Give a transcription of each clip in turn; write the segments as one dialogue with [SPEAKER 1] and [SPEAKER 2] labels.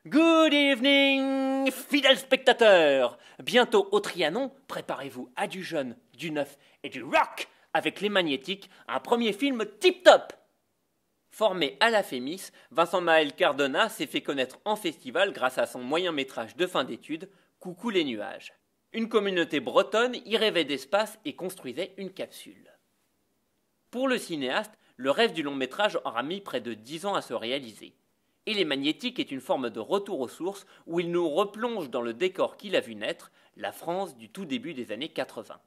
[SPEAKER 1] Good evening, fidèles spectateurs. Bientôt au Trianon, préparez-vous à du jeune, du neuf et du rock avec Les Magnétiques, un premier film tip-top. Formé à la Fémis, Vincent Maël Cardona s'est fait connaître en festival grâce à son moyen-métrage de fin d'études, Coucou les nuages. Une communauté bretonne y rêvait d'espace et construisait une capsule. Pour le cinéaste, le rêve du long-métrage aura mis près de 10 ans à se réaliser. Et Les Magnétiques est une forme de retour aux sources où il nous replonge dans le décor qu'il a vu naître, la France du tout début des années 80.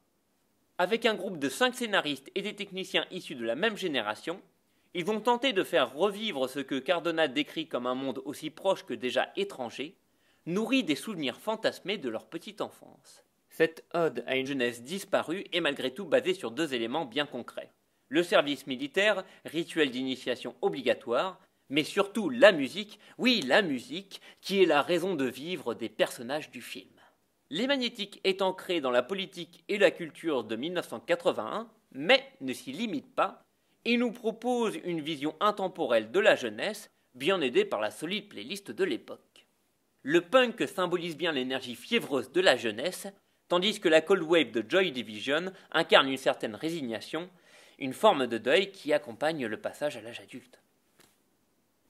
[SPEAKER 1] Avec un groupe de 5 scénaristes et des techniciens issus de la même génération, ils vont tenter de faire revivre ce que Cardona décrit comme un monde aussi proche que déjà étranger, nourri des souvenirs fantasmés de leur petite enfance. Cette ode à une jeunesse disparue est malgré tout basée sur 2 éléments bien concrets. Le service militaire, rituel d'initiation obligatoire, mais surtout la musique, oui la musique, qui est la raison de vivre des personnages du film. Les Magnétiques est ancré dans la politique et la culture de 1981, mais ne s'y limite pas, et nous propose une vision intemporelle de la jeunesse, bien aidée par la solide playlist de l'époque. Le punk symbolise bien l'énergie fiévreuse de la jeunesse, tandis que la cold wave de Joy Division incarne une certaine résignation, une forme de deuil qui accompagne le passage à l'âge adulte.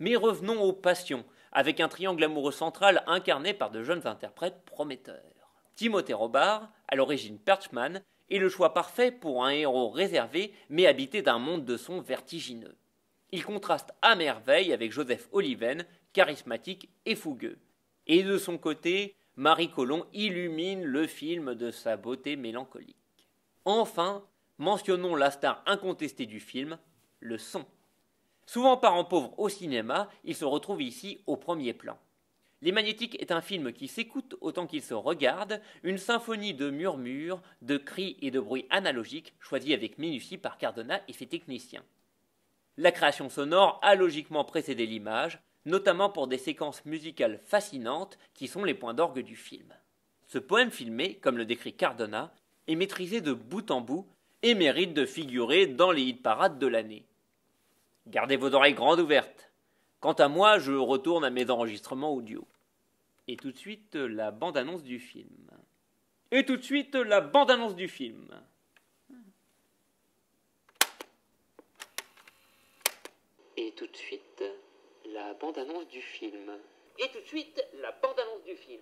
[SPEAKER 1] Mais revenons aux passions, avec un triangle amoureux central incarné par de jeunes interprètes prometteurs. Timothée Robard, à l'origine Perchman, est le choix parfait pour un héros réservé mais habité d'un monde de sons vertigineux. Il contraste à merveille avec Joseph Oliven, charismatique et fougueux. Et de son côté, Marie Colomb illumine le film de sa beauté mélancolique. Enfin, mentionnons la star incontestée du film, le son. Souvent parent pauvre au cinéma, il se retrouve ici au premier plan. Les Magnétiques est un film qui s'écoute autant qu'il se regarde, une symphonie de murmures, de cris et de bruits analogiques choisis avec minutie par Cardona et ses techniciens. La création sonore a logiquement précédé l'image, notamment pour des séquences musicales fascinantes qui sont les points d'orgue du film. Ce poème filmé, comme le décrit Cardona, est maîtrisé de bout en bout et mérite de figurer dans les hit-parades de l'année. Gardez vos oreilles grandes ouvertes. Quant à moi, je retourne à mes enregistrements audio. Et tout de suite, la bande-annonce du film. Et tout de suite, la bande-annonce du film. Et tout de suite, la bande-annonce du film. Et tout de suite, la bande-annonce du film.